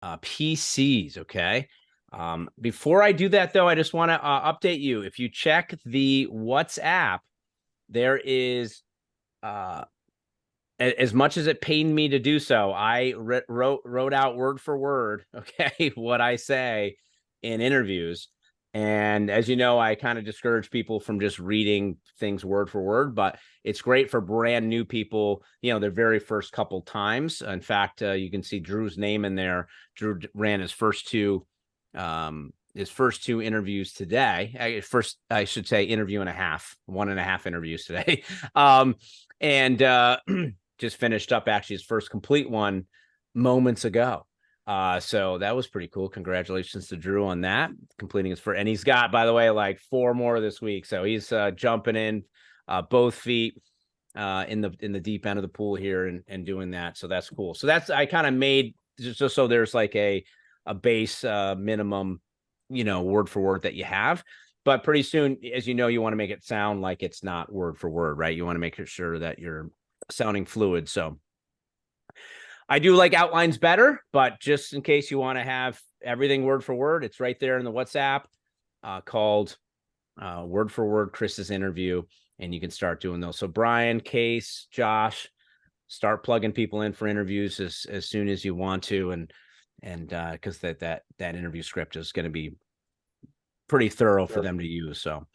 PCs. Okay. Before I do that, though, I just want to update you. If you check the WhatsApp, there is, as much as it pained me to do so, I wrote out word for word, okay, what I say in interviews. And as you know, I kind of discourage people from just reading things word for word, but it's great for brand new people, their very first couple times. In fact, you can see Drew's name in there. Drew ran his first two interviews today. First, I should say interview and a half, 1.5 interviews today. And just finished up actually his first complete one moments ago. So that was pretty cool. Congratulations to Drew on that, completing his first. And he's got, by the way, like 4 more this week. So he's jumping in both feet in the deep end of the pool here and doing that. So that's cool. So I kind of made just so there's like a base minimum, word for word that you have. But pretty soon, as you know, you want to make it sound like it's not word for word, right? You want to make sure that you're sounding fluid. So I do like outlines better, but just in case you want to have everything word for word, it's right there in the WhatsApp called Word for Word Chris's interview, and you can start doing those. So Brian, Case, Josh, start plugging people in for interviews as soon as you want to, and because that interview script is going to be pretty thorough for them to use. So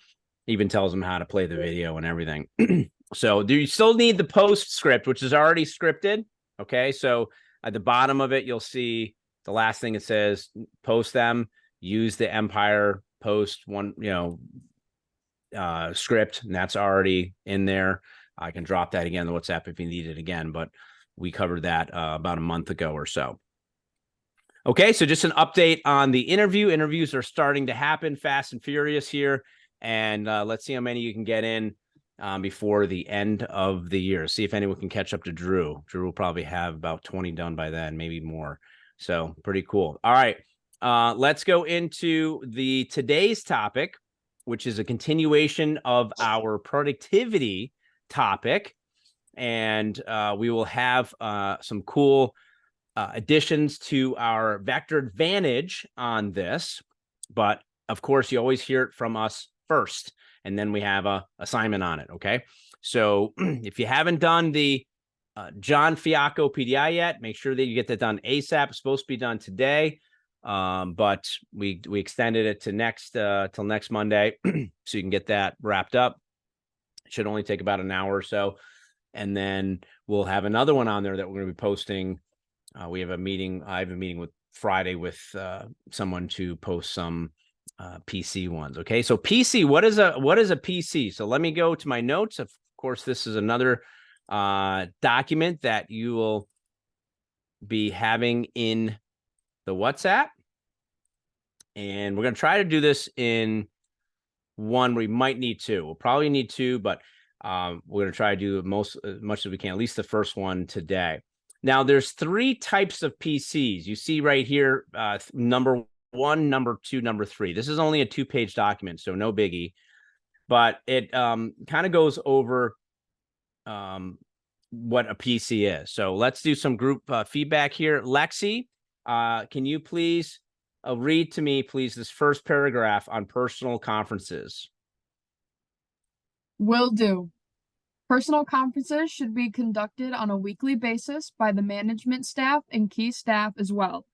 even tells them how to play the video and everything. So do you still need the postscript, which is already scripted? Okay, so at the bottom of it, you'll see the last thing it says, post them, use the Empire post one, script, and that's already in there. I can drop that again in the WhatsApp if you need it again, but we covered that about a month ago or so. Okay, so just an update on the interview. Interviews are starting to happen fast and furious here, and let's see how many you can get in before the end of the year. See if anyone can catch up to Drew. Drew will probably have about 20 done by then, maybe more. So pretty cool. All right, let's go into today's topic, which is a continuation of our productivity topic. And we will have some cool additions to our Vector Advantage on this. But of course, you always hear it from us first, and then we have a assignment on it. Okay. So if you haven't done the John Fiacco PDI yet, make sure that you get that done ASAP. It's supposed to be done today. But we extended it to till next Monday. So you can get that wrapped up. It should only take about an hour or so. And then we'll have another one on there that we're going to be posting. I have a meeting with Friday with someone to post some PC ones. Okay. So PC, what is a PC? So let me go to my notes. Of course, this is another document that you will be having in the WhatsApp. And we're going to try to do this in one. We might need two. We'll probably need two, but we're going to try to do as much as we can, at least the first one today. Now, there's 3 types of PCs. You see right here, number 1, number 2, number 3. This is only a 2-page document, so no biggie. But it kind of goes over what a PC is. So let's do some group feedback here. Lexi, can you please read to me, please, this first paragraph on personal conferences? Will do. Personal conferences should be conducted on a weekly basis by the management staff and key staff as well.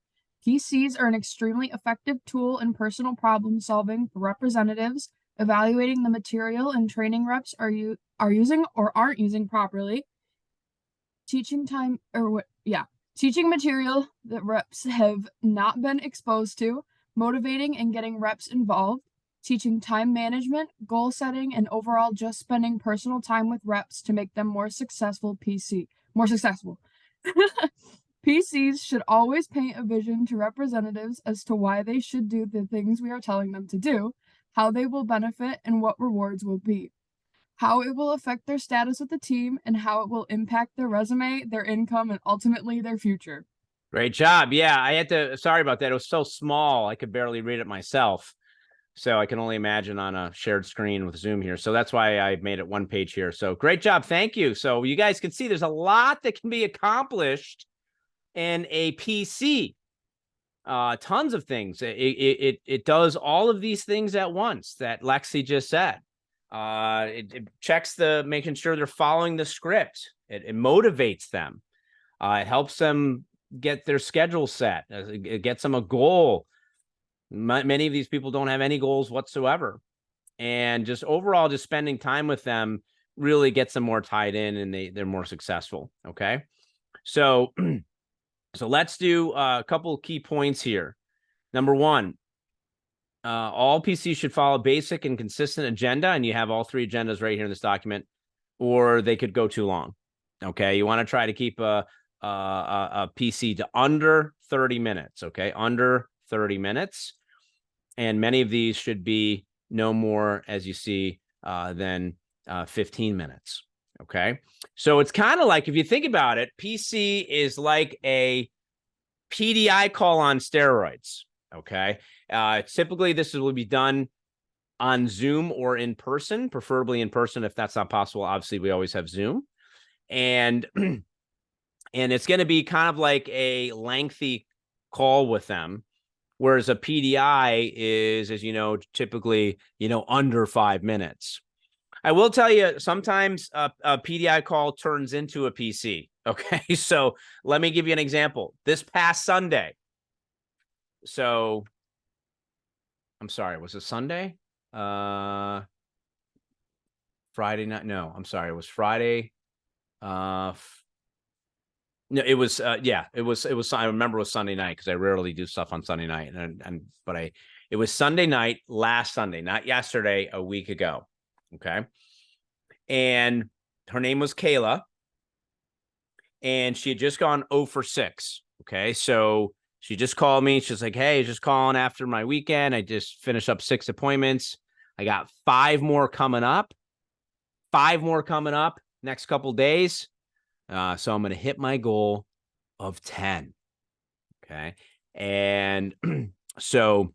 PCs are an extremely effective tool in personal problem solving for representatives, evaluating the material and training reps are using or aren't using properly, teaching material that reps have not been exposed to, motivating and getting reps involved, teaching time management, goal setting, and overall just spending personal time with reps to make them more successful. PCs should always paint a vision to representatives as to why they should do the things we are telling them to do, how they will benefit, and what rewards will be, how it will affect their status with the team, and how it will impact their resume, their income, and ultimately their future. Great job. Yeah, sorry about that. It was so small, I could barely read it myself. So I can only imagine on a shared screen with Zoom here. So that's why I made it 1 page here. So great job. Thank you. So you guys can see there's a lot that can be accomplished in a PC. tons of things. It does all of these things at once that Lexi just said. It checks making sure they're following the script. It motivates them. It helps them get their schedule set. It gets them a goal. Many of these people don't have any goals whatsoever. And just overall, just spending time with them really gets them more tied in, and they're more successful. Okay. So, so let's do a couple of key points here. Number one, all PCs should follow basic and consistent agenda, and you have all three agendas right here in this document, or they could go too long. Okay. You want to try to keep a PC to under 30 minutes. Okay. Under 30 minutes. And many of these should be no more, as you see, than 15 minutes. Okay. So it's kind of like, if you think about it, PC is like a PDI call on steroids. Okay. Typically, this will be done on Zoom or in person, preferably in person. If that's not possible, obviously, we always have Zoom. And it's going to be kind of like a lengthy call with them. Whereas a PDI is, as you know, typically, under 5 minutes. I will tell you, sometimes a PDI call turns into a PC. Okay. So let me give you an example. This past Sunday. So I'm sorry, was it Sunday? Friday night? No, I'm sorry. It was Friday. No, it was it was I remember it was Sunday night, because I rarely do stuff on Sunday night. But it was Sunday night, last Sunday, not yesterday, a week ago. Okay. And her name was Kayla, and she had just gone 0 for 6. Okay. So she just called me. She's like, hey, just calling after my weekend. I just finished up 6 appointments. I got 5 more coming up. 5 more coming up next couple days. So I'm going to hit my goal of 10. Okay. And so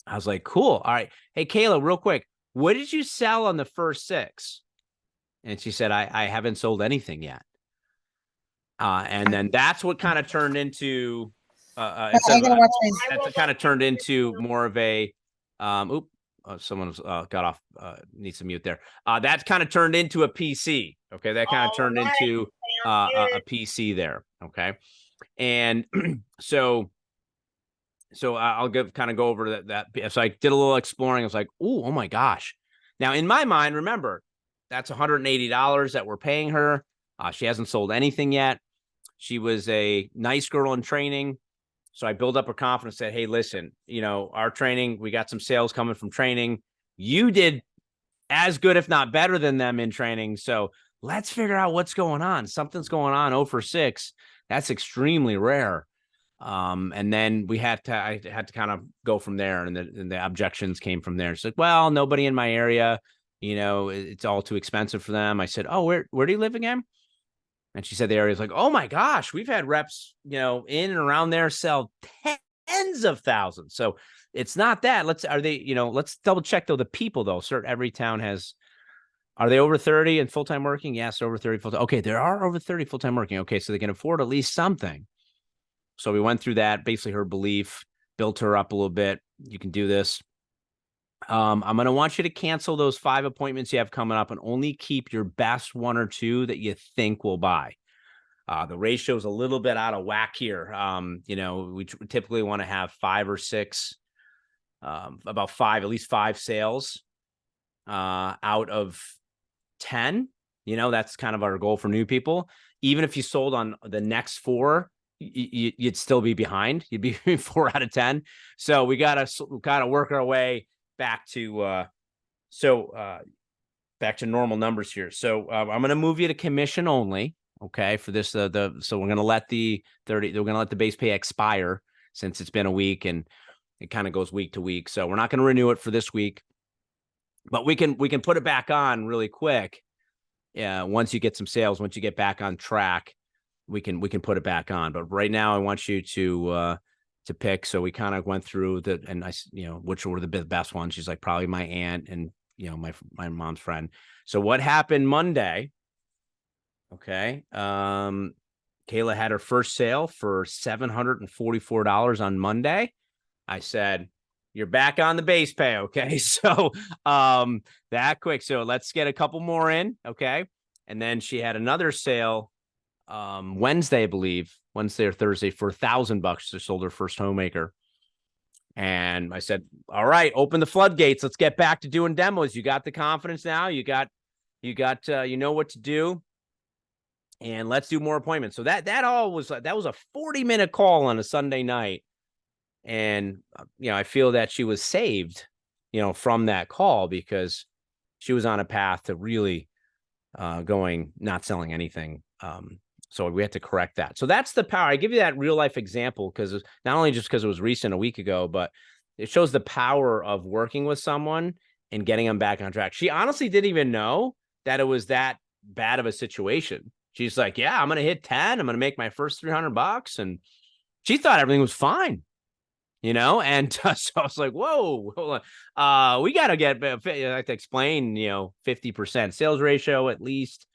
I was like, cool. All right. Hey, Kayla, real quick, what did you sell on the first 6? And she said, I haven't sold anything yet. And then that's what kind of turned into, kind of turned into more of a, someone's got off, needs to mute there. That kind of turned into a PC. Okay. That kind of turned into a PC there. Okay. And so I'll kind of go over that. So I did a little exploring. I was like, oh my gosh. Now in my mind, remember, that's $180 that we're paying her. She hasn't sold anything yet. She was a nice girl in training. So I built up her confidence, said, hey, listen, our training, we got some sales coming from training. You did as good, if not better than them in training. So let's figure out what's going on. Something's going on. 0 for 6. That's extremely rare. And then I had to kind of go from there. And the objections came from there. It's like, well, nobody in my area, it's all too expensive for them. I said, oh, where do you live again? And she said the area is like, oh my gosh, we've had reps, in and around there sell tens of thousands. So it's not that. Let's double check though. The people though, every town has, are they over 30 and full-time working? Yes, over 30 full-time. Okay, there are over 30 full-time working. Okay, so they can afford at least something. So we went through that, basically her belief, built her up a little bit. You can do this. I'm going to want you to cancel those 5 appointments you have coming up and only keep your best 1 or 2 that you think will buy. The ratio is a little bit out of whack here. We typically want to have 5 or 6, about 5, at least 5 sales out of 10. That's kind of our goal for new people. Even if you sold on the next 4, you'd still be behind. You'd be 4 out of 10. So we got to kind of work our way back to back to normal numbers here. So I'm going to move you to commission only. Okay. For this, so we're going to let the base pay expire, since it's been a week and it kind of goes week to week. So we're not going to renew it for this week, but we can put it back on really quick. Yeah. Once you get some sales, once you get back on track, we can put it back on. But right now I want you to pick. So we kind of went through which were the best ones. She's like, probably my aunt and, my mom's friend. So what happened Monday? Okay. Kayla had her first sale for $744 on Monday. I said, you're back on the base pay. Okay. So that quick. So let's get a couple more in. Okay. And then she had another sale Wednesday, I believe, Wednesday or Thursday for $1,000. She sold her first homemaker. And I said, all right, open the floodgates. Let's get back to doing demos. You got the confidence now. You know what to do. And let's do more appointments. So that was a 40-minute call on a Sunday night. And, I feel that she was saved, from that call because she was on a path to really not selling anything. So we had to correct that. So that's the power. I give you that real life example because not only just because it was recent a week ago, but it shows the power of working with someone and getting them back on track. She honestly didn't even know that it was that bad of a situation. She's like, yeah, I'm going to hit 10. I'm going to make my first $300. And she thought everything was fine, and so I was like, whoa, we got to get, I have to explain, 50% sales ratio at least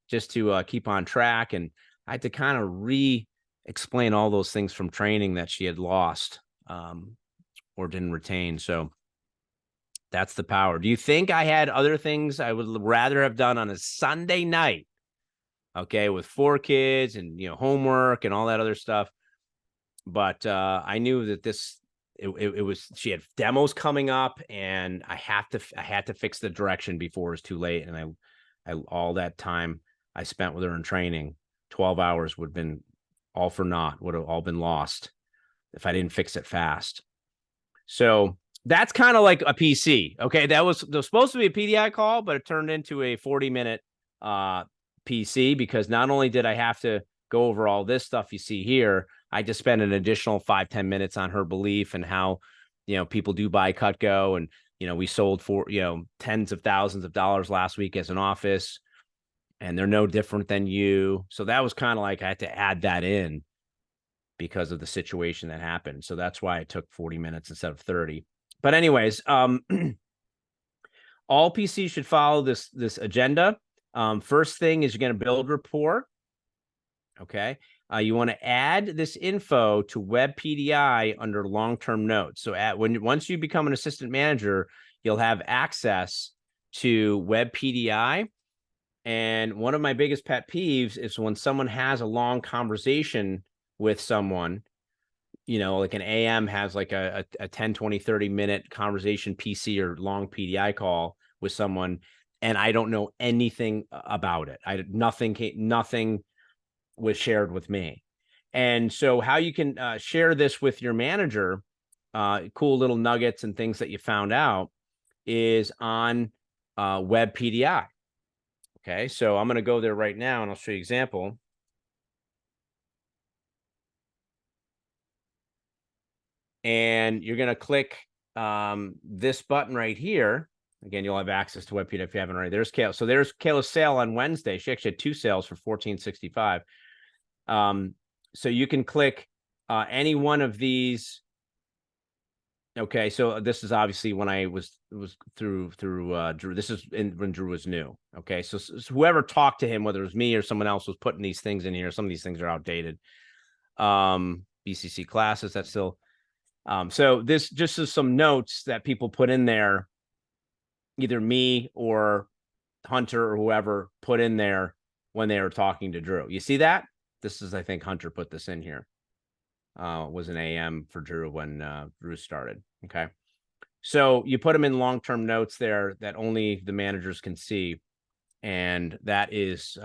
just to keep on track. And I had to kind of re-explain all those things from training that she had lost or didn't retain. So that's the power. Do you think I had other things I would rather have done on a Sunday night? Okay, with 4 kids and, homework and all that other stuff. But I knew that it was, she had demos coming up and I had to fix the direction before it was too late. And I all that time I spent with her in training, 12 hours would have been all for naught, would have all been lost if I didn't fix it fast. So that's kind of like a PC. Okay. There was supposed to be a PDI call, but it turned into a 40-minute PC because not only did I have to go over all this stuff you see here, I just spent an additional 5-10 minutes on her belief and how, people do buy Cutco. And, we sold for, tens of thousands of dollars last week as an office and they're no different than you. So that was kind of like, I had to add that in because of the situation that happened. So that's why it took 40 minutes instead of 30. But anyways, all PCs should follow this agenda. First thing is you're going to build rapport. Okay. You want to add this info to Web PDI under long-term notes. So once you become an assistant manager, you'll have access to Web PDI. And one of my biggest pet peeves is when someone has a long conversation with someone, like an AM has like a 10, 20, 30-minute conversation PC or long PDI call with someone, and I don't know anything about it. Nothing was shared with me. And so how you can share this with your manager, cool little nuggets and things that you found out is on Web PDI. Okay, so I'm going to go there right now and I'll show you an example. And you're going to click this button right here. Again, you'll have access to Web PDI if you haven't already. There's Kayla. So there's Kayla's sale on Wednesday. She actually had 2 sales for $1,465. So you can click any one of these. Okay, so this is obviously when I was through Drew. This is when Drew was new. Okay, so whoever talked to him, whether it was me or someone else, was putting these things in here. Some of these things are outdated. BCC classes, that's still. So this just is some notes that people put in there, either me or Hunter or whoever put in there when they were talking to Drew. You see that? This is, I think Hunter put this in here. Was an AM for Drew when Drew started. Okay. So you put them in long-term notes there that only the managers can see. And that is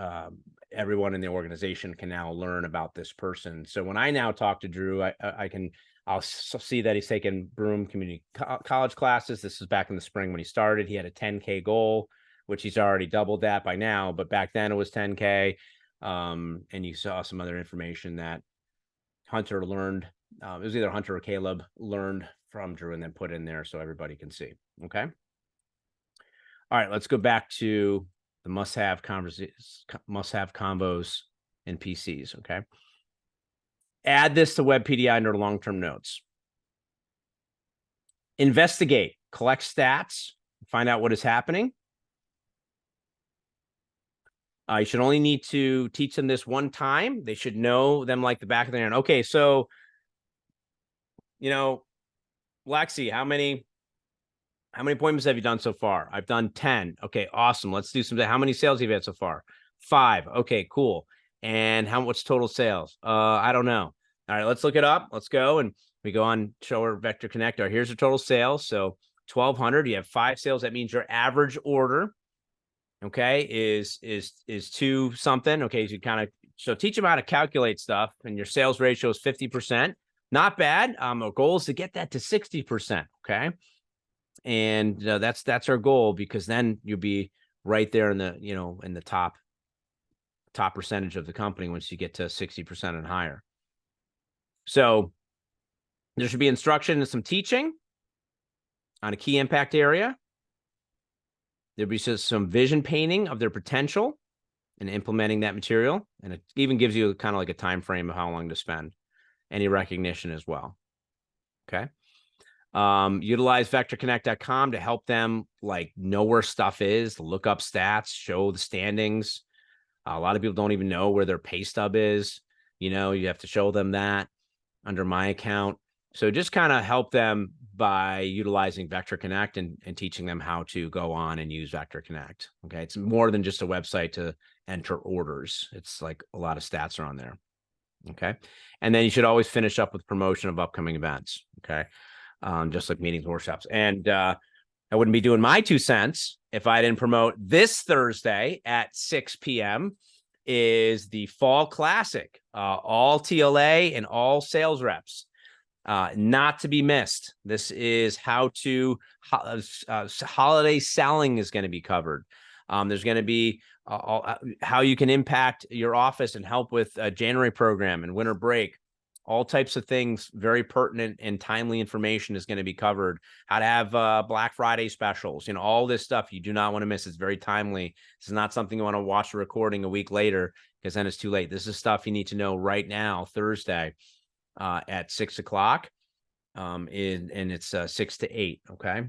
everyone in the organization can now learn about this person. So when I now talk to Drew, I'll see that he's taken Broome Community College classes. This is back in the spring when he started. He had a 10K goal, which he's already doubled that by now. But back then it was 10K. And you saw some other information that Hunter learned. It was either Hunter or Caleb learned from Drew and then put in there so everybody can see. Okay. All right, let's go back to the must-have combos in PCs. Okay. Add this to Web PDI under long-term notes. Investigate, collect stats, find out what is happening. You should only need to teach them this one time. They should know them like the back of their hand. Okay, so, Lexi, how many appointments have you done so far? I've done 10. Okay, awesome. Let's do some. How many sales have you had so far? 5. Okay, cool. And what's total sales? I don't know. All right, let's look it up. Let's go. And we go on, show her Vector Connect. All right, here's the total sales. So 1,200. You have 5 sales. That means your average order, okay, is 2 something. Okay, so teach them how to calculate stuff, and your sales ratio is 50%. Not bad. Our goal is to get that to 60%. Okay. And that's our goal, because then you'll be right there in the top percentage of the company once you get to 60% and higher. So there should be instruction and some teaching on a key impact area. There'll be some vision painting of their potential and implementing that material, and it even gives you kind of like a time frame of how long to spend. Any recognition as well. Okay. Utilize vectorconnect.com to help them know where stuff is, look up stats, show the standings. A lot of people don't even know where their pay stub is. You have to show them that under my account. So just kind of help them by utilizing Vector Connect and teaching them how to go on and use Vector Connect. Okay. It's more than just a website to enter orders. It's like a lot of stats are on there. Okay. And then you should always finish up with promotion of upcoming events. Okay. Just like meetings, workshops. And I wouldn't be doing my 2 cents if I didn't promote this Thursday at 6 p.m. is the Fall Classic. All TLA and all sales reps. Not to be missed. This is how to holiday selling is going to be covered. There's going to be how you can impact your office and help with a January program and winter break. All types of things, very pertinent and timely information is going to be covered. How to have Black Friday specials, all this stuff you do not want to miss. It's very timely. It's not something you want to watch a recording a week later, because then it's too late. This is stuff you need to know right now, Thursday at 6 o'clock. And it's 6 to 8. Okay.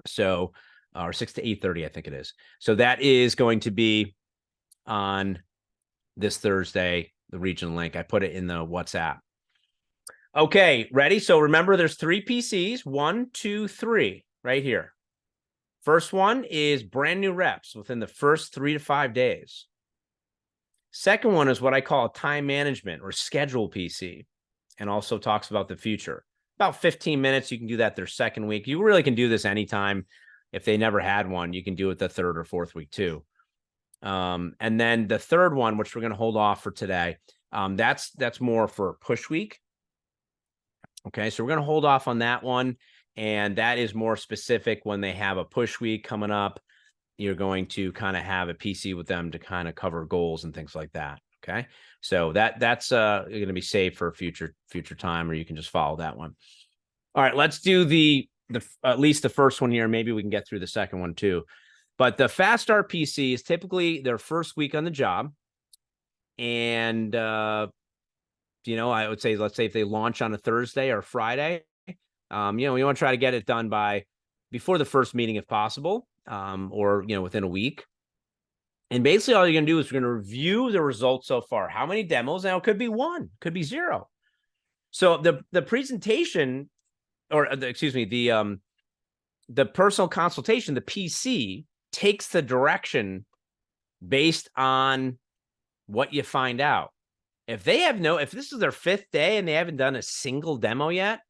So, or 6 to 8:30, I think it is. So that is going to be on this Thursday, the regional link. I put it in the WhatsApp. Okay, ready? So remember, there's 3 PCs, 1, 2, 3, right here. First one is brand new reps within the first 3 to 5 days. Second one is what I call time management or schedule PC, and also talks about the future. About 15 minutes. You can do that their second week. You really can do this anytime. If they never had one, you can do it the 3rd or 4th week too. And then the third one, which we're going to hold off for today, that's more for push week. Okay, so we're going to hold off on that one, and that is more specific when they have a push week coming up. You're going to kind of have a PC with them to kind of cover goals and things like that. Okay, so that's going to be saved for a future time, or you can just follow that one. All right, let's do the at least the first one here. Maybe we can get through the second one too. But the Fast Start PC is typically their first week on the job. And, I would say, let's say if they launch on a Thursday or Friday, we want to try to get it done before the first meeting if possible, or, within a week. And basically all you're going to do is we're going to review the results so far. How many demos? Now, it could be 1, could be 0. So the presentation, or the personal consultation, the PC, takes the direction based on what you find out. If this is their 5th day and they haven't done a single demo yet,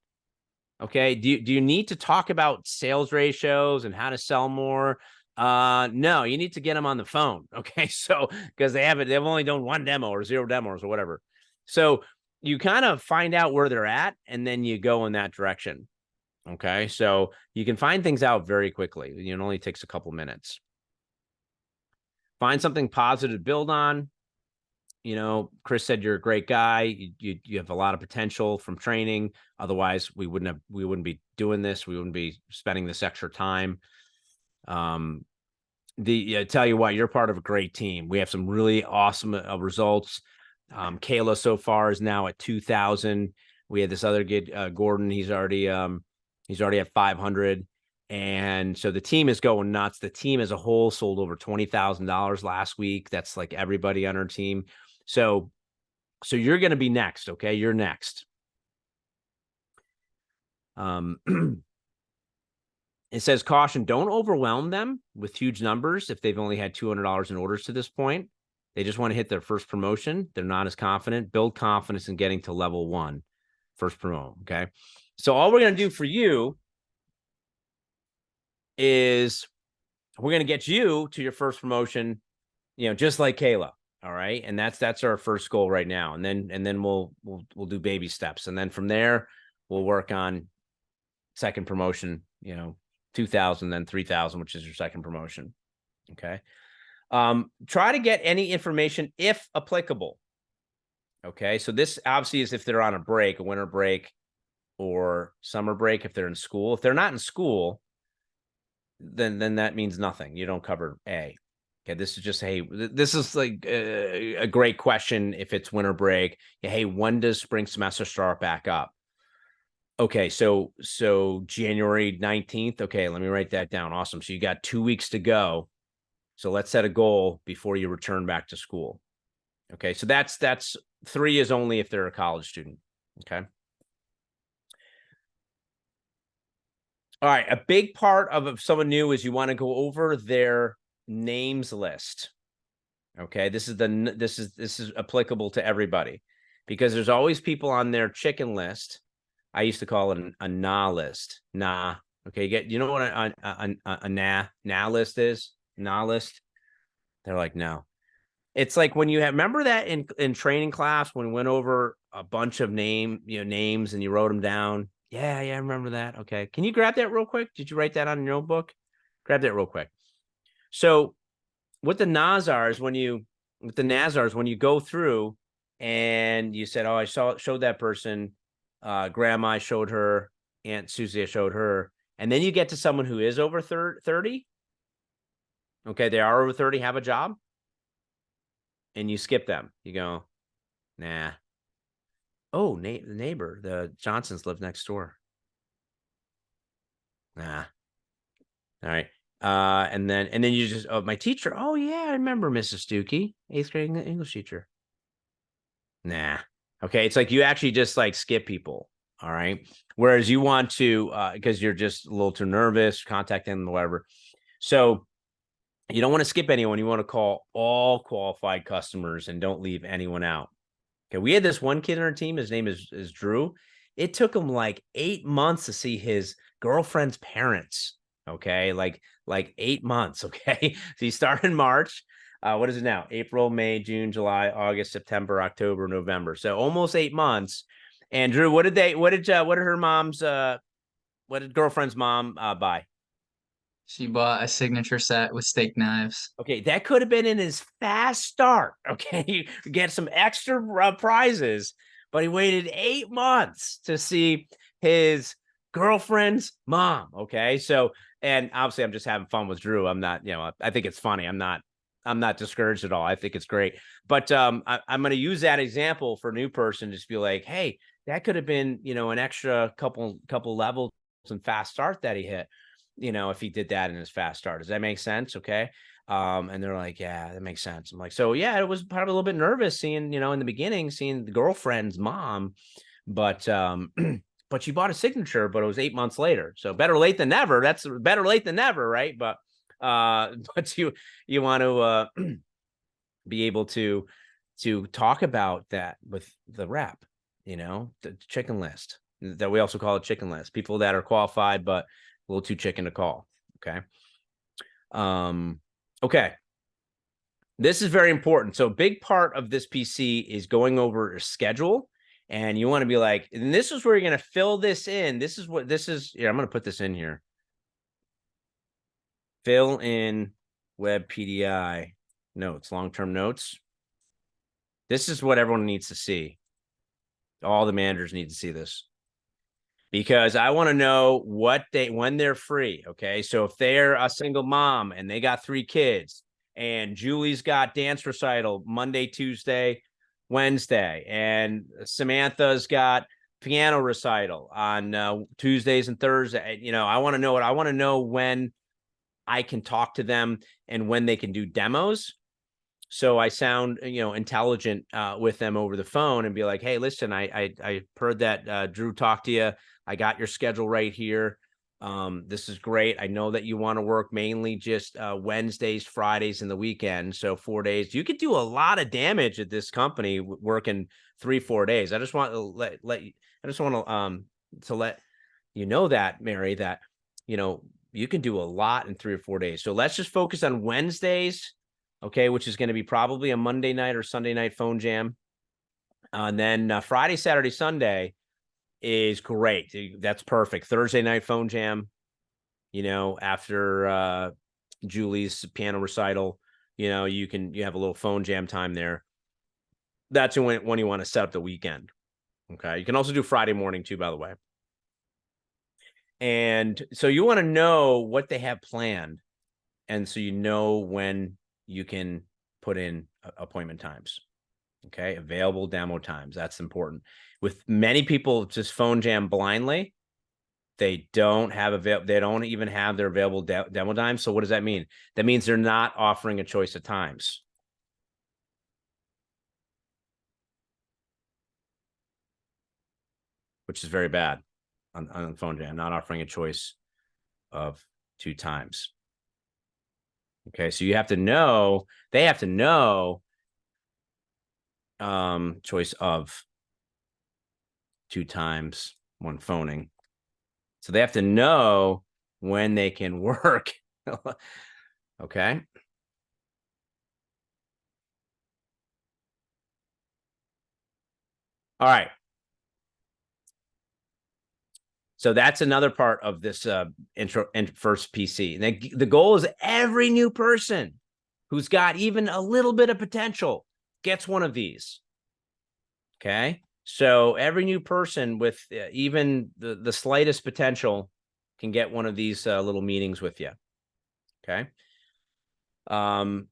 okay, do you need to talk about sales ratios and how to sell more? No, you need to get them on the phone. Okay. So, because they've only done 1 demo or 0 demos or whatever. So you kind of find out where they're at, and then you go in that direction. Okay. So you can find things out very quickly. It only takes a couple minutes. Find something positive to build on. Chris said you're a great guy. You have a lot of potential from training. Otherwise, we wouldn't be doing this. We wouldn't be spending this extra time. Tell you what, you're part of a great team. We have some really awesome results. Kayla so far is now at 2,000. We had this other kid, Gordon. He's already at 500. And so the team is going nuts. The team as a whole sold over $20,000 last week. That's like everybody on our team. So you're going to be next. Okay. You're next. It says caution, don't overwhelm them with huge numbers. If they've only had $200 in orders to this point, they just want to hit their first promotion. They're not as confident. Build confidence in getting to level 1, first promote. Okay. So all we're going to do for you is we're going to get you to your first promotion, just like Kayla. All right. And that's our first goal right now. And then we'll do baby steps. And then from there, we'll work on second promotion, 2,000, then 3,000, which is your second promotion. Okay. Try to get any information if applicable. Okay. So this obviously is if they're on a break, a winter break or summer break, if they're in school. If they're not in school, then that means nothing. You don't cover A. Okay. This is just, hey, this is like a great question. If it's winter break, hey, when does spring semester start back up? Okay, so January 19th. Okay, let me write that down. Awesome. So you got 2 weeks to go. So let's set a goal before you return back to school. Okay, so that's 3 is only if they're a college student. Okay. All right, a big part of if someone new is you want to go over their names list. Okay, this is applicable to everybody because there's always people on their chicken list. I used to call it a nah list. Nah. Okay. You know what a nah list is? Nah list. They're like, no. It's like when you remember that in training class when we went over a bunch of names and you wrote them down. Yeah, I remember that. Okay. Can you grab that real quick? Did you write that on your notebook? Grab that real quick. So what the NAS are is when you go through and you said, oh, I showed that person. Grandma, I showed her. Aunt Susie, I showed her. And then you get to someone who is over 30. Okay, they are over 30, have a job. And you skip them. You go, nah. Oh, the neighbor, the Johnsons live next door. Nah. All right. And then you just, my teacher. Oh, yeah, I remember Mrs. Stukey, 8th grade English teacher. Nah. Okay. It's like you actually just like skip people. All right. Whereas you want to, because you're just a little too nervous, contact them, whatever. So you don't want to skip anyone. You want to call all qualified customers and don't leave anyone out. Okay. We had this one kid on our team. His name is Drew. It took him like 8 months to see his girlfriend's parents. Okay. Like 8 months. Okay. So he started in March. What is it now? April, May, June, July, August, September, October, November. So almost 8 months. And Drew, what did her mom's, what did girlfriend's mom buy? She bought a signature set with steak knives. Okay, that could have been in his fast start. Okay, you get some extra prizes, but he waited 8 months to see his girlfriend's mom. Okay, so and obviously I'm just having fun with Drew. I'm not, I think it's funny. I'm not discouraged at all. I think it's great. But I'm going to use that example for a new person. Just be like, hey, that could have been, an extra couple levels and fast start that he hit. If he did that in his fast start. Does that make sense? Okay. And they're like, yeah, that makes sense. I'm like, so yeah, it was probably a little bit nervous seeing, in the beginning, seeing the girlfriend's mom, but but she bought a signature, but it was 8 months later. So better late than never. That's better late than never, right? But you want to be able to talk about that with the rep, the chicken list that we also call a chicken list, people that are qualified, but a little too chicken to call. Okay. Okay. This is very important. So a big part of this PC is going over a schedule, and you want to be like, and this is where you're going to fill this in. This is what this is. Yeah, I'm going to put this in here. Fill in web PDI notes, long-term notes. This is what everyone needs to see. All the managers need to see this, because I want to know when they're free. Okay. So if they're a single mom and they got 3 kids and Julie's got dance recital Monday, Tuesday, Wednesday, and Samantha's got piano recital on Tuesdays and Thursdays. I want to know when I can talk to them and when they can do demos. So I sound, intelligent with them over the phone and be like, hey, listen, I heard that Drew talked to you. I got your schedule right here. This is great. I know that you want to work mainly just Wednesdays, Fridays, and the weekend. So 4 days. You could do a lot of damage at this company working 3-4 days. I just want to let you. I just want to let you know that, Mary, that you can do a lot in 3 or 4 days. So let's just focus on Wednesdays. Okay, which is going to be probably a Monday night or Sunday night phone jam. And then Friday, Saturday, Sunday is great. That's perfect. Thursday night phone jam, after Julie's piano recital, you have a little phone jam time there. That's when you want to set up the weekend. Okay. You can also do Friday morning too, by the way. And so you want to know what they have planned. And so when you can put in appointment times. Okay, available demo times. That's important. With many people just phone jam blindly, they don't even have their available demo times. So what does that mean? That means they're not offering a choice of times. Which is very bad on phone jam, not offering a choice of 2 times. Okay, so they have to know choice of 2 times when phoning. So they have to know when they can work. Okay. All right. So that's another part of this intro and first PC. And the goal is every new person who's got even a little bit of potential gets one of these. Okay. So every new person with even the slightest potential can get one of these little meetings with you. Okay. So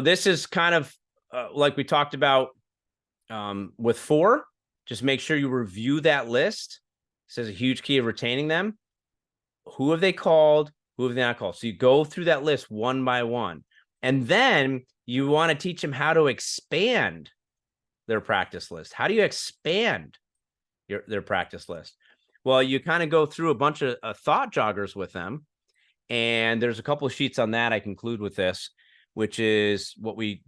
this is kind of like we talked about with 4. Just make sure you review that list. This is a huge key of retaining them. Who have they called? Who have they not called? So you go through that list one by one. And then you want to teach them how to expand their practice list. How do you expand their practice list? Well, you kind of go through a bunch of thought joggers with them. And there's a couple of sheets on that I conclude with this, which is what we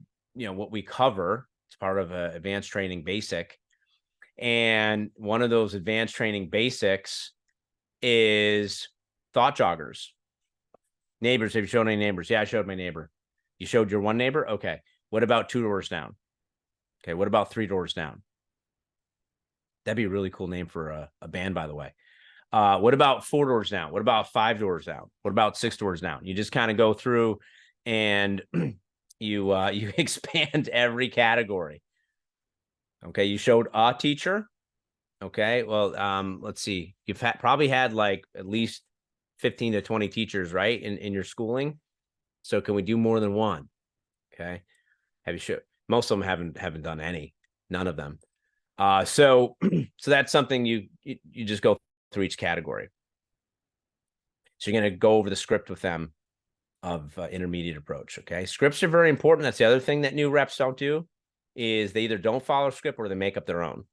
cover as part of advanced training basic. And one of those advanced training basics is thought joggers. Neighbors, have you shown any neighbors? Yeah, I showed my neighbor. You showed your one neighbor? Okay. What about 2 doors down? Okay. What about 3 doors down? That'd be a really cool name for a band, by the way. What about 4 doors down? What about 5 doors down? What about 6 doors down? You just kind of go through and you expand every category. Okay. You showed a teacher. Okay. Well, let's see. You've probably had like at least 15 to 20 teachers, right? In your schooling. So can we do more than one? Okay. Have you sure? Most of them haven't done any, none of them. So that's something you just go through each category. So you're going to go over the script with them of intermediate approach. Okay. Scripts are very important. That's the other thing that new reps don't do is they either don't follow script or they make up their own.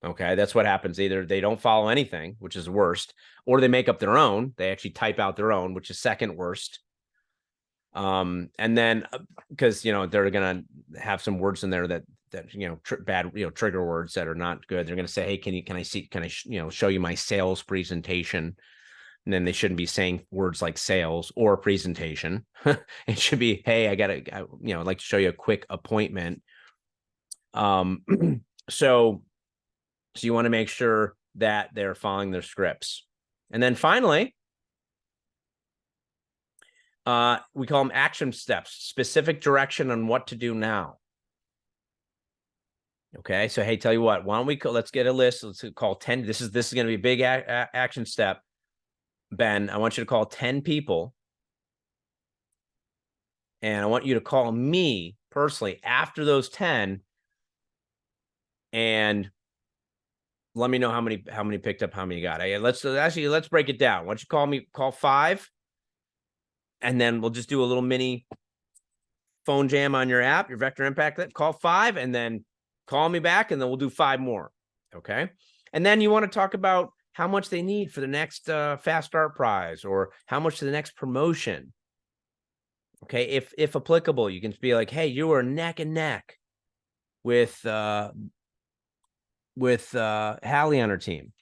Okay. That's what happens. Either they don't follow anything, which is worst, or they make up their own. They actually type out their own, which is second worst. And then because, they're going to have some words in there that bad, trigger words that are not good. They're going to say, hey, can I show you my sales presentation? And then they shouldn't be saying words like sales or presentation. It should be, hey, I'd like to show you a quick appointment. So you want to make sure that they're following their scripts. And then finally, we call them action steps, specific direction on what to do now. Okay. So, hey, tell you what, why don't let's get a list. Let's call 10. This is going to be a big action step. Ben, I want you to call 10 people. And I want you to call me personally after those 10 and let me know how many picked up, how many you got. Let's break it down. Why don't you call 5, and then we'll just do a little mini phone jam on your app, your Vector Impact. Call 5, and then call me back, and then we'll do 5 more. Okay. And then you want to talk about how much they need for the next fast start prize, or how much to the next promotion. Okay. If applicable, you can be like, hey, you were neck and neck with Hallie on her team.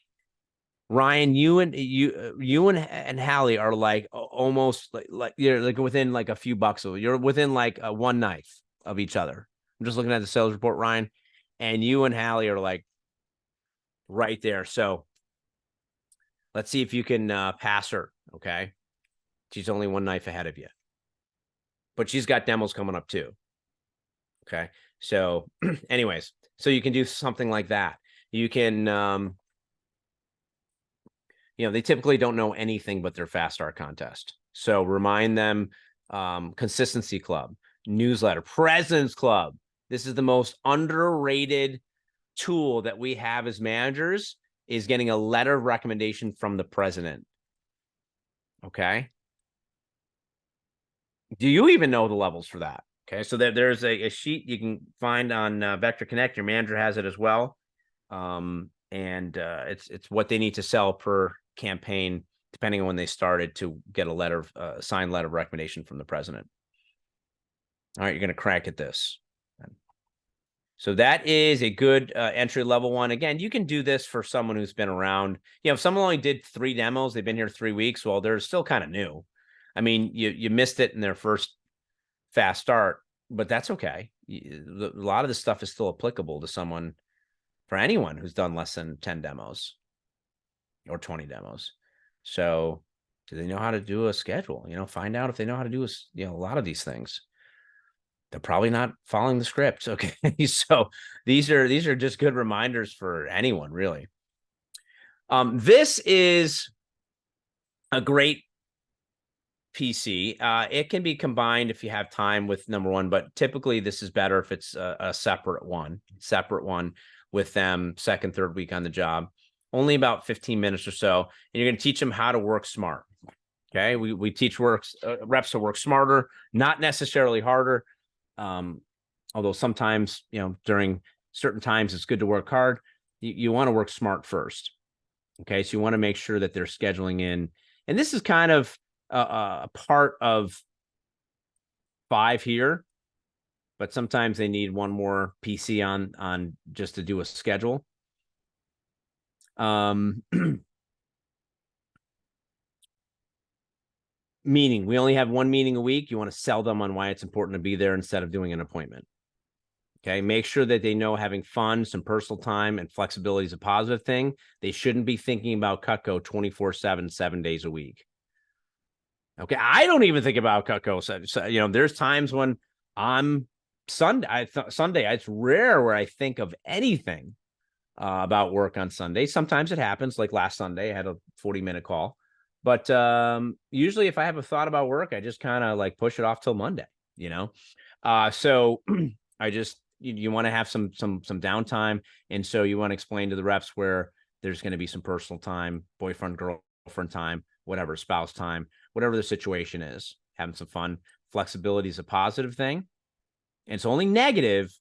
Ryan, you and Hallie are like almost like you're like within like a few bucks. You're within like one knife of each other. I'm just looking at the sales report, Ryan, and you and Hallie are like right there. So let's see if you can pass her. Okay. She's only one knife ahead of you, but she's got demos coming up too. Okay. So anyways, so you can do something like that. You can, they typically don't know anything but their fast start contest. So remind them, consistency club, newsletter, President's Club. This is the most underrated tool that we have as managers, is getting a letter of recommendation from the president. Okay. Do you even know the levels for that? Okay. So there's a sheet you can find on Vector Connect. Your manager has it as well. And it's what they need to sell per campaign, depending on when they started, to get a signed letter of recommendation from the president. All right. You're going to crank at this. So that is a good entry level one. Again, you can do this for someone who's been around. If someone only did 3 demos, they've been here 3 weeks, well, they're still kind of new. I mean, you missed it in their first fast start, but that's okay. A lot of this stuff is still applicable to someone, for anyone who's done less than 10 demos or 20 demos. So do they know how to do a schedule? Find out if they know how to do a lot of these things. They're probably not following the script. Okay. So these are just good reminders for anyone, really. This is a great PC. It can be combined if you have time with number 1, but typically this is better if it's a separate one with them second, third week on the job. Only about 15 minutes or so. And you're going to teach them how to work smart. Okay. We teach reps to work smarter, not necessarily harder. Although sometimes, during certain times, it's good to work hard. You want to work smart first. Okay. So you want to make sure that they're scheduling in. And this is kind of a part of 5 here, but sometimes they need one more PC on just to do a schedule. Meeting. We only have 1 meeting a week. You want to sell them on why it's important to be there instead of doing an appointment. Okay. Make sure that they know having fun, some personal time, and flexibility is a positive thing. They shouldn't be thinking about Cutco 24/7, 7 days a week. Okay. I don't even think about Cutco. So, there's times when I'm Sunday, it's rare where I think of anything about work on Sunday. Sometimes it happens, like last Sunday, I had a 40-minute call. But usually if I have a thought about work, I just kind of like push it off till Monday, So I just, you want to have some downtime. And so you want to explain to the reps where there's going to be some personal time, boyfriend, girlfriend time, whatever, spouse time, whatever the situation is, having some fun. Flexibility is a positive thing. And it's only negative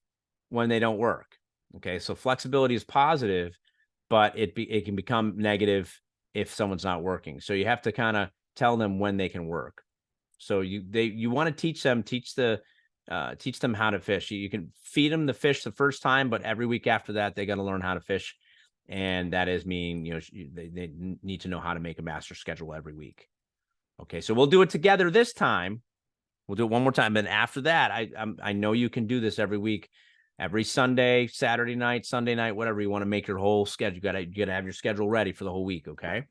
when they don't work. Okay. So flexibility is positive, but it can become negative if someone's not working. So you have to kind of tell them when they can work. So you want to teach them how to fish. You can feed them the fish the first time, but every week after that, they got to learn how to fish. And that is meaning, they need to know how to make a master schedule every week. Okay. So we'll do it together this time. We'll do it one more time. And after that, I know you can do this every week, every Sunday, Saturday night, Sunday night, whatever. You want to make your whole schedule. You got to have your schedule ready for the whole week. Okay.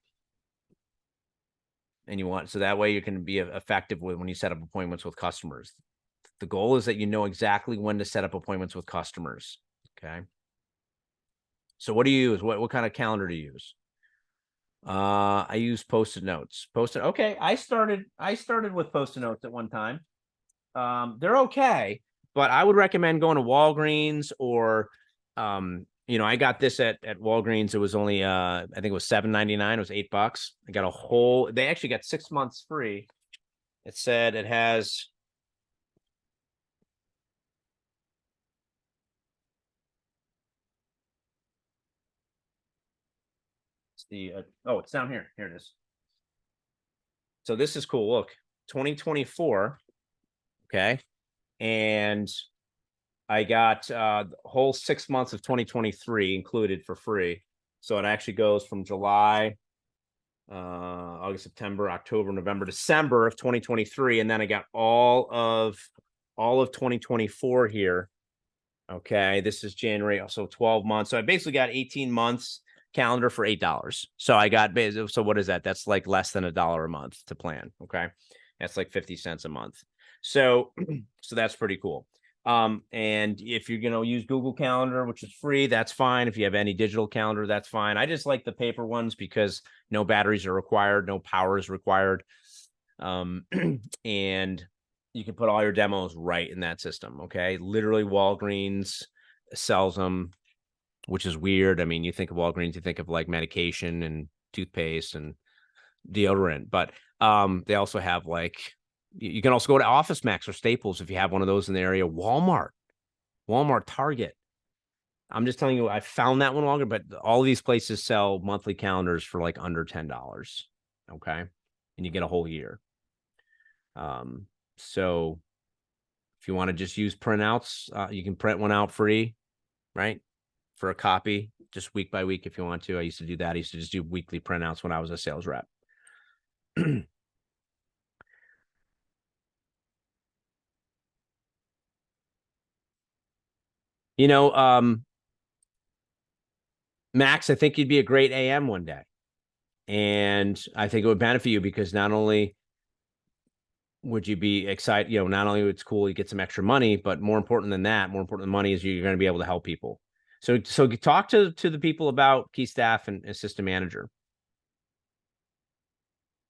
And so that way you can be effective when you set up appointments with customers. The goal is that you know exactly when to set up appointments with customers. Okay. So what do you use? What kind of calendar do you use? I use Post-it notes. Okay. I started with Post-it notes at one time. They're okay, but I would recommend going to Walgreens or I got this at Walgreens. It was only I think it was $7.99. It was $8. I got a whole. They actually got 6 months free. It said it has. It's the oh, it's down here. Here it is. So this is cool. Look, 2024. Okay, and I got the whole 6 months of 2023 included for free. So it actually goes from July, August, September, October, November, December of 2023, and then I got all of 2024 here. Okay, this is January, so 12 months. So I basically got 18 months calendar for $8. So I got so what is that? That's like less than $1 a month to plan. Okay, that's like 50 cents a month. So so that's pretty cool. And if you're gonna use Google Calendar, which is free, that's fine. If you have any digital calendar, that's fine. I just like the paper ones because no batteries are required, no power is required. And you can put all your demos right in that system. Okay, literally Walgreens sells them, which is weird. I mean, you think of Walgreens, you think of like medication and toothpaste and deodorant, but they also have like you can also go to Office Max or Staples if you have one of those in the area. Walmart, Target. I'm just telling you, I found that one longer, but all of these places sell monthly calendars for like under $10. Okay, and you get a whole year. So if you want to just use printouts, you can print one out free, right? For a copy, just week by week if you want to. I used to do that. I used to just do weekly printouts when I was a sales rep. Max, I think you'd be a great AM one day. And I think it would benefit you because not only would you be excited, not only it's cool, you get some extra money, but more important than money is you're going to be able to help people. So talk to the people about key staff and assistant manager.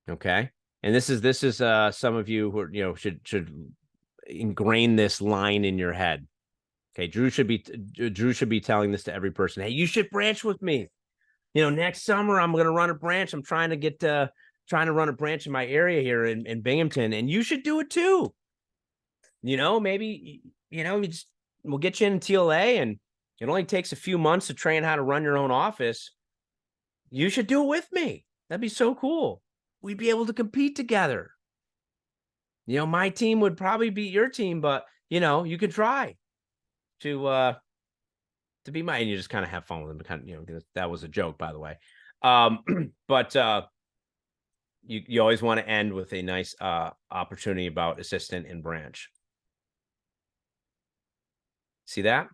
Okay. And this is some of you who should ingrain this line in your head. Okay, Drew should be telling this to every person. Hey, you should branch with me. Next summer I'm going to run a branch. I'm trying to run a branch in my area here in Binghamton, and you should do it too. Maybe we'll get you in TLA, and it only takes a few months to train how to run your own office. You should do it with me. That'd be so cool. We'd be able to compete together. My team would probably beat your team, but you could try to be mine. And you just kind of have fun with them. That was a joke, by the way. But you always want to end with a nice opportunity about assistant and branch. See that?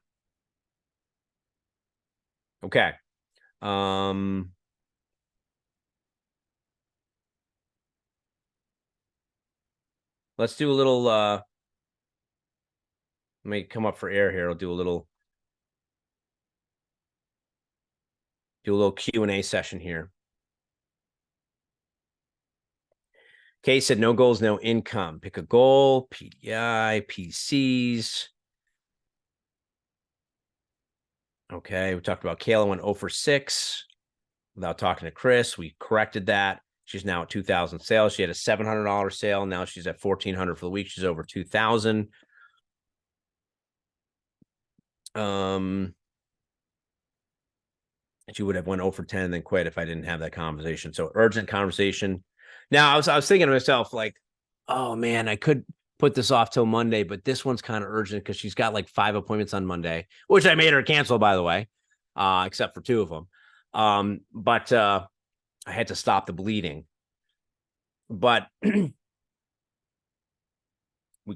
Okay. Let's do a little let me come up for air here. I'll do a little Q&A session here. Kay said no goals, no income. Pick a goal, PDI, PCs. Okay, we talked about Kayla went 0 for 6 without talking to Chris. We corrected that. She's now at 2,000 sales. She had a $700 sale. Now she's at 1,400 for the week. She's over 2,000. She would have went 0 for 10 and then quit if I didn't have that conversation. So urgent conversation. Now I was thinking to myself, like, oh man, I could put this off till Monday, but this one's kind of urgent because she's got like 5 appointments on Monday, which I made her cancel, by the way, except for 2 of them. But I had to stop the bleeding. But we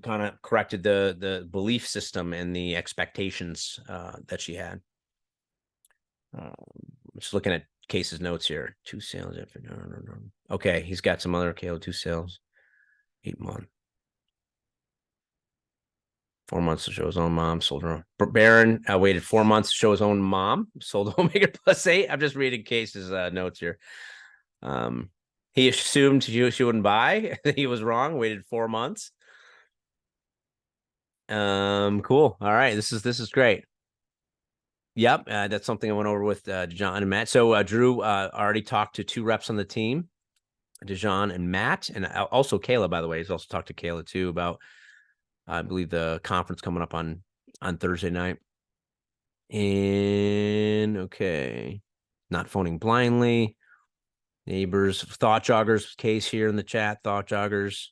kind of corrected the belief system and the expectations that she had. Just looking at Case's notes here. 2 sales after no. Okay, he's got some other KO 2 sales. 8 months. 4 months to show his own mom. Sold her own. Baron waited 4 months to show his own mom. Sold Omega +8. I'm just reading Case's notes here. He assumed she wouldn't buy. He was wrong. Waited 4 months. Cool. All right. This is great. Yep, that's something I went over with John and Matt. So Drew already talked to 2 reps on the team, Dejan and Matt, and also Kayla, by the way. He's also talked to Kayla too about, I believe, the conference coming up on Thursday night. And okay, not phoning blindly. Neighbors, thought joggers case here in the chat. Thought joggers.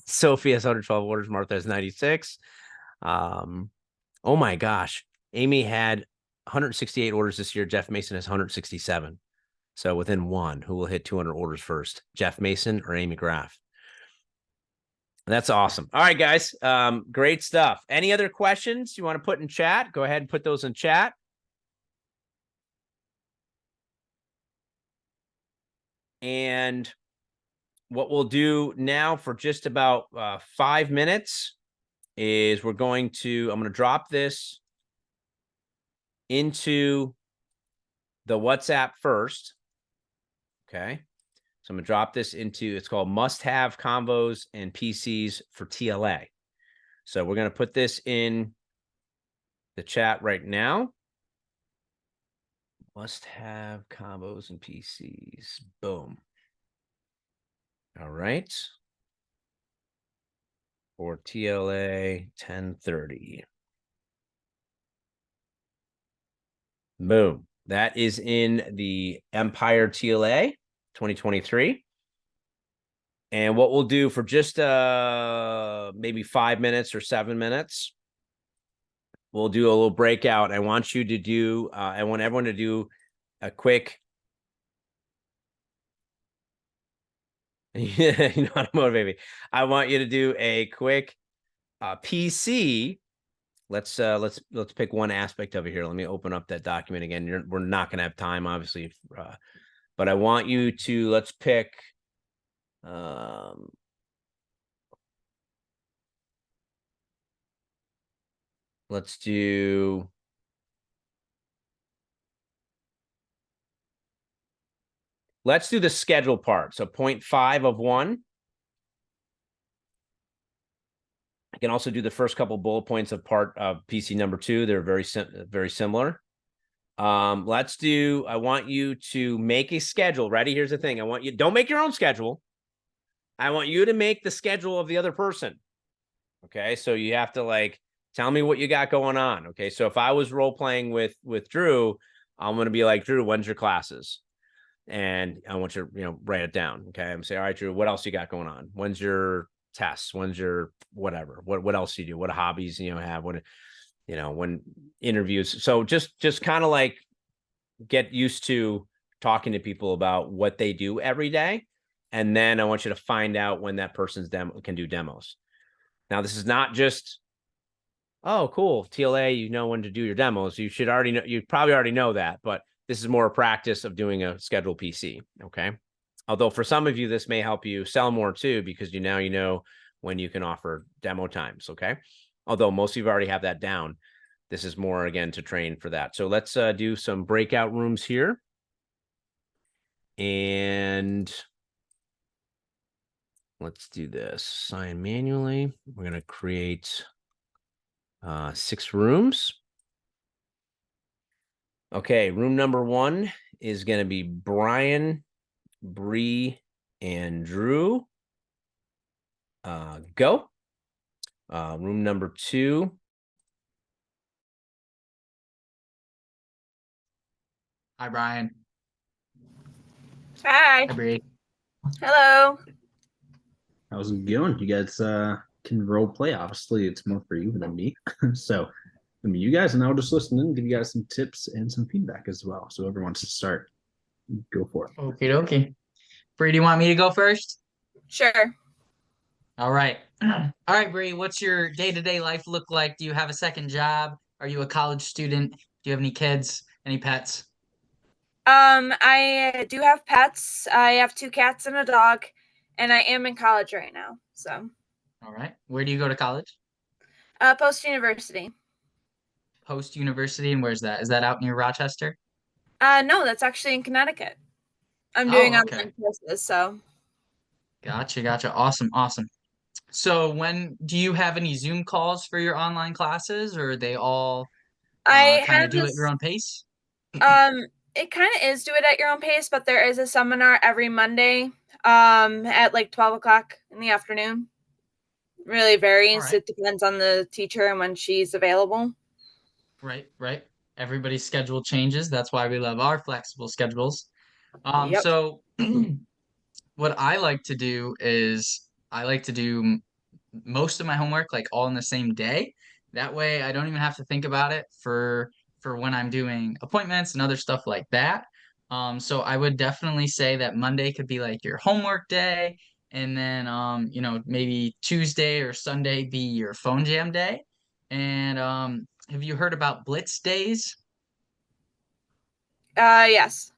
Sophie has 112 orders. Martha has 96. Oh my gosh, Amy had 168 orders this year. Jeff Mason has 167. So within one, who will hit 200 orders first, Jeff Mason or Amy Graff? That's awesome. All right, guys. Great stuff. Any other questions you want to put in chat? Go ahead and put those in chat. And what we'll do now for just about 5 minutes is I'm going to drop this into the WhatsApp first. Okay. So I'm going to drop this into, it's called must-have combos and PCs for TLA. So we're going to put this in the chat right now. Must-have combos and PCs. Boom. All right. For TLA 1030. Boom. That is in the Empire TLA 2023. And what we'll do for just maybe 5 minutes or 7 minutes, we'll do a little breakout. I want you to do, I want everyone to do a quick, you know how to motivate me. I want you to do a quick PC. Let's pick one aspect of it here. Let me open up that document again. We're not going to have time, obviously, but I want you to, let's pick, let's do the schedule part. So 0.5 of 1. I can also do the first couple bullet points of part of PC number 2. They're very similar. Let's do, I want you to make a schedule. Ready? Here's the thing. Don't make your own schedule. I want you to make the schedule of the other person. Okay. So you have to tell me what you got going on. Okay. So if I was role playing with Drew, I'm going to be like, Drew, when's your classes? And I want you to, write it down. Okay. I'm saying, all right, Drew, what else you got going on? When's your tests? When's your whatever? What else do you do? What hobbies, have? When interviews. So just kind of get used to talking to people about what they do every day. And then I want you to find out when that person's can do demos. Now, this is not just, oh, cool, TLA, you know when to do your demos. You should already know, you probably already know that, but this is more a practice of doing a scheduled PC, okay? Although for some of you, this may help you sell more too, because you know when you can offer demo times, okay? Although most of you already have that down. This is more, again, to train for that. So let's do some breakout rooms here. And let's do this. Sign manually. We're going to create 6 rooms. Okay, room number 1 is going to be Brian, Bree, and Drew. Go. Room number 2. Hi, Brian. Hi. Hi, Bree. Hello. How's it going? You guys can role play. Obviously, it's more for you than me. So, you guys, and I'll just listen in, give you guys some tips and some feedback as well. So, whoever wants to start, go for it. Okay, okay. Bree, do you want me to go first? Sure. All right. All right, Bree, what's your day-to-day life look like? Do you have a second job? Are you a college student? Do you have any kids? Any pets? I do have pets. I have 2 cats and a dog, and I am in college right now. So, All right. Where do you go to college? post-university. Post-university, and where's that? Is that out near Rochester? No, that's actually in Connecticut. I'm doing Oh, okay. online courses, so. Gotcha. Awesome. So when do you have any Zoom calls for your online classes, or are they all I kind of have do at your this own pace? it kind of is do it at your own pace, but there is a seminar every Monday at like 12 o'clock in the afternoon. Really All varies. right. It depends on the teacher and when she's available. Right, right. Everybody's schedule changes. That's why we love our flexible schedules. Yep. So what I like to do is I like to do most of my homework like all in the same day. That way I don't even have to think about it for when I'm doing appointments and other stuff like that. So I would definitely say that Monday could be like your homework day, and then maybe Tuesday or Sunday be your phone jam day. And have you heard about Blitz days? Yes.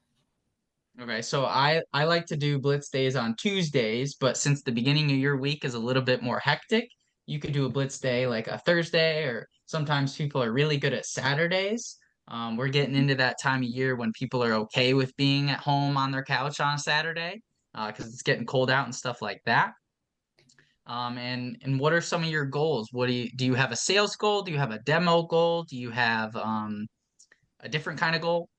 Okay, so I like to do blitz days on Tuesdays, but since the beginning of your week is a little bit more hectic, you could do a blitz day like a Thursday, or sometimes people are really good at Saturdays. We're getting into that time of year when people are okay with being at home on their couch on a Saturday, because it's getting cold out and stuff like that. And what are some of your goals? What do you have a sales goal? Do you have a demo goal? Do you have a different kind of goal?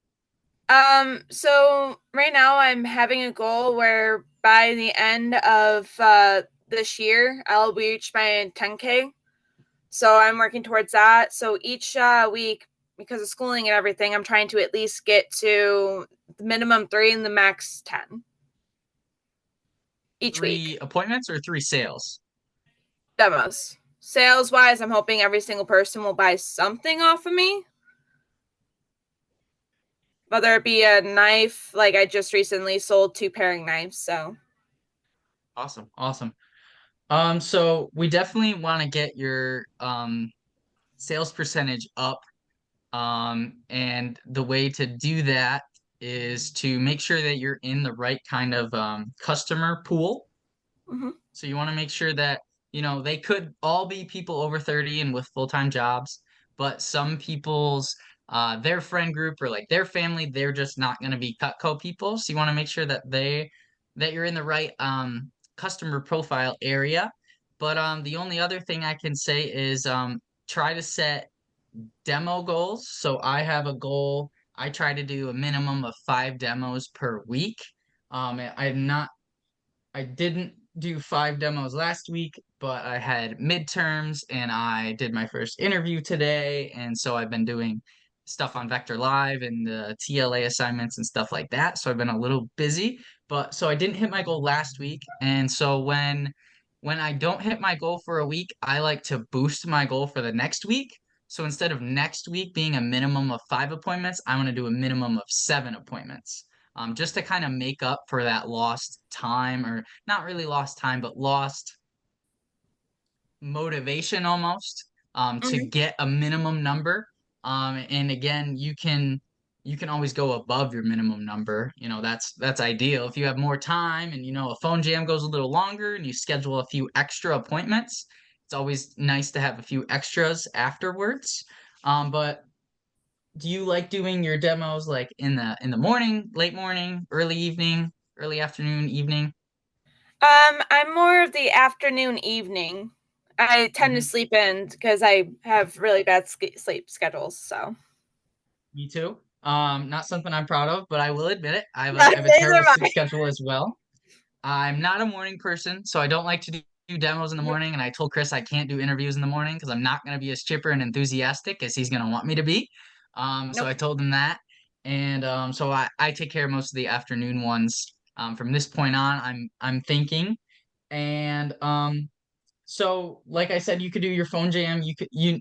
So right now I'm having a goal where by the end of this year I'll reach my 10K. So I'm working towards that. So each week, because of schooling and everything, I'm trying to at least get to the minimum 3 and the max 10 each week. 3 appointments or 3 sales? Demos. Sales wise, I'm hoping every single person will buy something off of me. Whether it be a knife, like I just recently sold 2 paring knives. So, Awesome, awesome. So we definitely want to get your sales percentage up. And the way to do that is to make sure that you're in the right kind of customer pool. mhm. So you want to make sure that, they could all be people over 30 and with full-time jobs, but some people's their friend group or like their family, they're just not going to be Cutco people. So you want to make sure that you're in the right customer profile area. But the only other thing I can say is try to set demo goals. So I have a goal. I try to do a minimum of 5 demos per week. I didn't do 5 demos last week, but I had midterms and I did my first interview today. And so I've been doing stuff on Vector Live and the TLA assignments and stuff like that. So I've been a little busy, but so I didn't hit my goal last week. And so when I don't hit my goal for a week, I like to boost my goal for the next week. So instead of next week being a minimum of 5 appointments, I want to do a minimum of 7 appointments, just to kind of make up for that lost time, or not really lost time, but lost motivation almost, to Mhm. get a minimum number. And again, you can always go above your minimum number. That's ideal. If you have more time and a phone jam goes a little longer and you schedule a few extra appointments, it's always nice to have a few extras afterwards. But do you like doing your demos like in the morning, late morning, early evening, early afternoon, evening? I'm more of the afternoon evening. I tend to Hmm. sleep in because I have really bad sleep schedules. So, Me too. Not something I'm proud of, but I will admit it. I have a neither terrible am sleep I. schedule as well. I'm not a morning person, so I don't like to do demos in the morning. And I told Chris I can't do interviews in the morning because I'm not going to be as chipper and enthusiastic as he's going to want me to be. So Nope. I told him that, and so I take care of most of the afternoon ones. From this point on, I'm thinking, and so, like I said, you could do your phone jam. You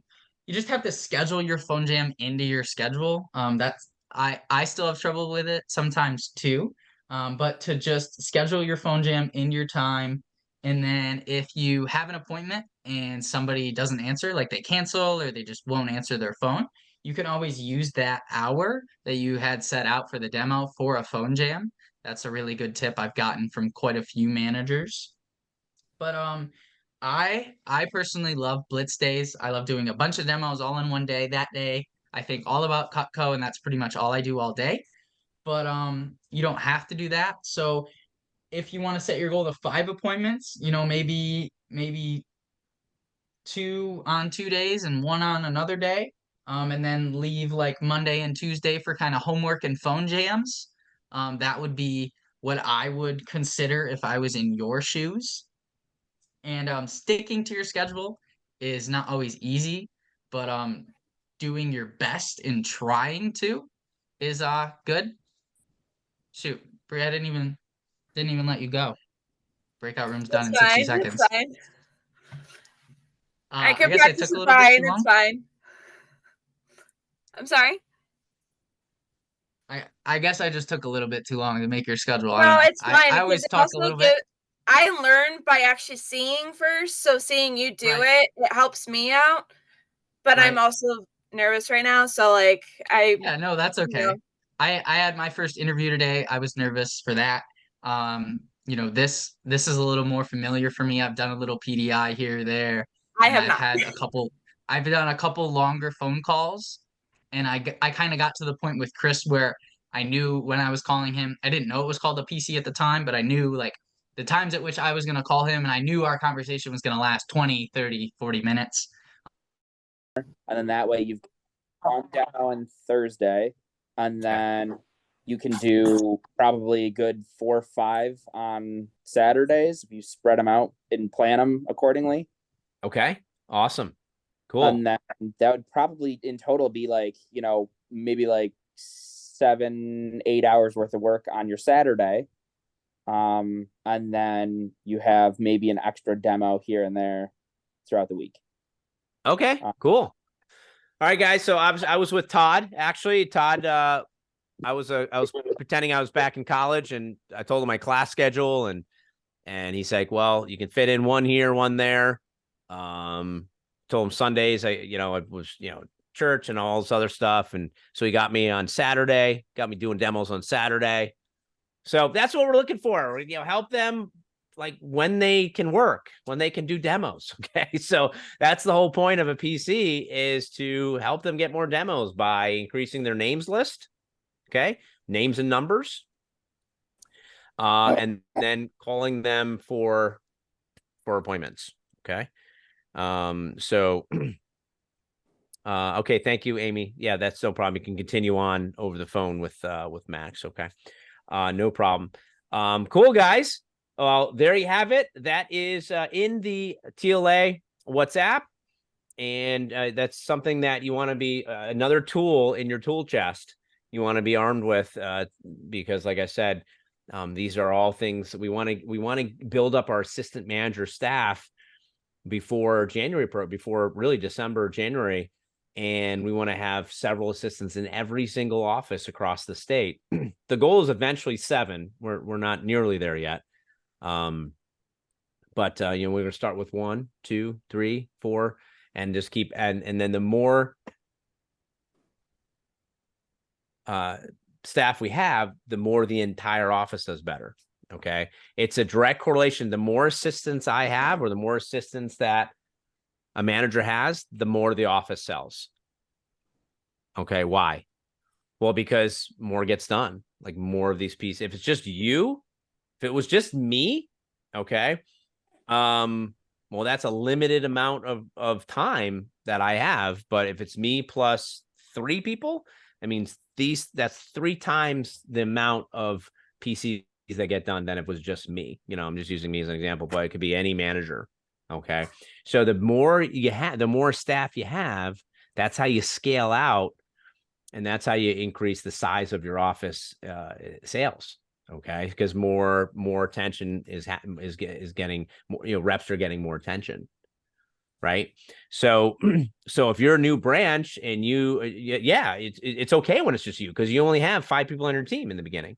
just have to schedule your phone jam into your schedule. That's I still have trouble with it sometimes too. But to just schedule your phone jam in your time, and then if you have an appointment and somebody doesn't answer, like they cancel or they just won't answer their phone, you can always use that hour that you had set out for the demo for a phone jam. That's a really good tip I've gotten from quite a few managers. But I personally love blitz days. I love doing a bunch of demos all in one day. That day, I think all about Cutco, and that's pretty much all I do all day. But you don't have to do that. So if you want to set your goal to 5 appointments, maybe 2 on 2 days and 1 on another day. And then leave like Monday and Tuesday for kind of homework and phone jams. That would be what I would consider if I was in your shoes. And sticking to your schedule is not always easy, but doing your best in trying to is good. Shoot, Bri, I didn't even let you go. Breakout room's done It's in 60 fine. It's seconds. fine. I I can guess I practice took a it little bit fine. too It's long. fine. I'm sorry. I guess I just took a little bit too long to make your schedule. I don't No, know. it's fine I because always it talk a also little bit. I learned by actually seeing first, so seeing you do Right. it helps me out. But I'm Right. also nervous right now, so like Yeah, no, that's okay. I had my first interview today. I was nervous for that. This is a little more familiar for me. I've done a little PDI here or there, I and have not. I've done a couple longer phone calls, and I kind of got to the point with Chris where I knew when I was calling him, I didn't know it was called a PC at the time, but I knew like the times at which I was going to call him, and I knew our conversation was going to last 20, 30, 40 minutes. And then that way you've calmed down on Thursday, and then you can do probably a good 4 or 5 on Saturdays if you spread them out and plan them accordingly. Okay. Awesome. Cool. And then that would probably in total be like, maybe like 7, 8 hours worth of work on your Saturday. And then you have maybe an extra demo here and there throughout the week. Okay, cool. All right, guys. So I was with Todd. Actually, Todd, I was pretending I was back in college, and I told him my class schedule, and he's like, "Well, you can fit in one here, one there." Told him Sundays, I was church and all this other stuff, and so he got me on Saturday, got me doing demos on Saturday. So that's what we're looking for. Help them like when they can work, when they can do demos. Okay. So that's the whole point of a PC, is to help them get more demos by increasing their names list. Okay. Names and numbers. And then calling them for appointments. Okay. Okay. Thank you, Amy. Yeah, that's no problem. You can continue on over the phone with Max. Okay. No problem. Cool, guys. Well, there you have it. That is in the TLA WhatsApp. And that's something that you want to be another tool in your tool chest you want to be armed with, because like I said, these are all things that we want to build up our assistant manager staff before before really December, January. And we want to have several assistants in every single office across the state. The goal is eventually 7. We're not nearly there yet. But we're going to start with 1, 2, 3, 4, and just keep, and then the more staff we have, the more the entire office does better. Okay. It's a direct correlation. The more assistants I have, or the more assistants that a manager has, the more the office sells. Okay. Why? Well, because more gets done, like more of these pieces. If it's just you, if it was just me, okay. Well, that's a limited amount of time that I have. But if it's me plus 3 people, I mean, that's 3 times the amount of PCs that get done than if it was just me. I'm just using me as an example, but it could be any manager. Okay. So the more you have, the more staff you have, that's how you scale out. And that's how you increase the size of your office sales. Okay. Because more attention is getting more, reps are getting more attention. Right. So if you're a new branch and it's okay when it's just you, because you only have 5 people on your team in the beginning.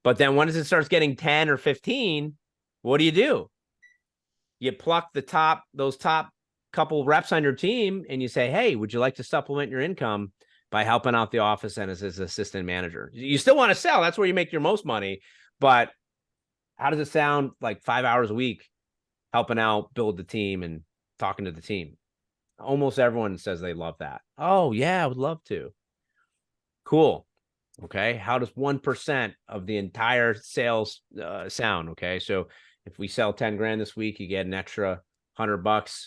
But then once it starts getting 10 or 15, what do? You pluck those top couple reps on your team and you say, hey, would you like to supplement your income by helping out the office and as assistant manager? You still want to sell. That's where you make your most money. But how does it sound like 5 hours a week helping out, build the team and talking to the team? Almost everyone says they love that. Oh, yeah, I would love to. Cool. Okay. How does 1% of the entire sales sound? Okay. So if we sell 10 grand this week, you get an extra $100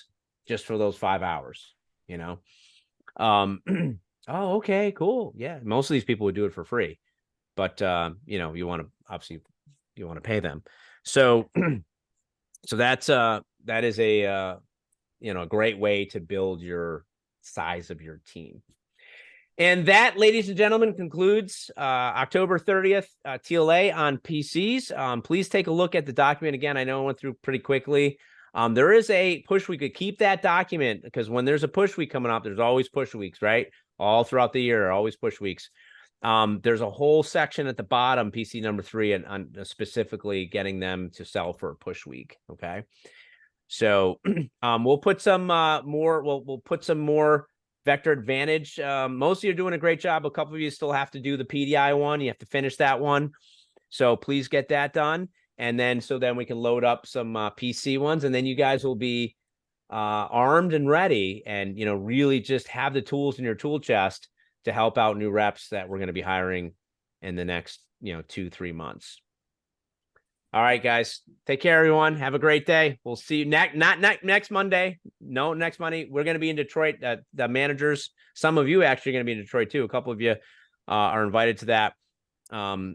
just for those 5 hours, you know? Oh, okay, cool. Yeah. Most of these people would do it for free, but, you know, you want to, obviously you want to pay them. So, so that is a, you know, a great way to build your size of your team. And that, ladies and gentlemen, concludes October 30th TLA on PCs. Please take a look at the document again. I know I went through pretty quickly. There is a push week. We could keep that document because when there's a push week coming up, there's always push weeks, right? All throughout the year, always push weeks. There's a whole section at the bottom, PC number 3, and on specifically getting them to sell for a push week. Okay. So we'll put some more, we'll put some more Vector Advantage. Most of you are doing a great job. A couple of you still have to do the PDI one. You have to finish that one. So please get that done. And then, so then we can load up some PC ones, and then you guys will be armed and ready, and, you know, really just have the tools in your tool chest to help out new reps that we're going to be hiring in the next, you know, 2-3 months. All right, guys. Take care, everyone. Have a great day. We'll see you next Monday. No, next Monday. We're going to be in Detroit. The managers, some of you actually are going to be in Detroit too. A couple of you are invited to that.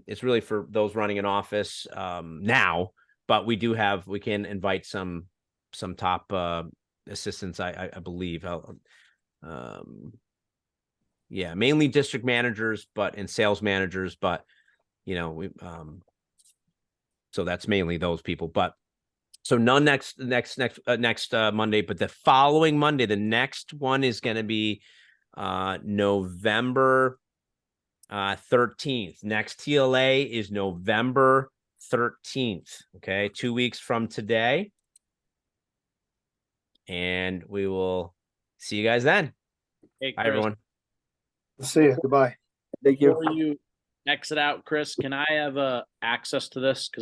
It's really for those running an office now, but we can invite some top assistants, I believe. Yeah, mainly district managers, and sales managers, but, you know, so that's mainly those people. But so none next Monday, but the following Monday, the next one is going to be November 13th. Next TLA is November 13th. Okay, 2 weeks from today, and we will see you guys then. Hey, Bye, Chris, everyone. See you. Goodbye. Thank you. before you exit out, Chris, can I have access to this? 'Cause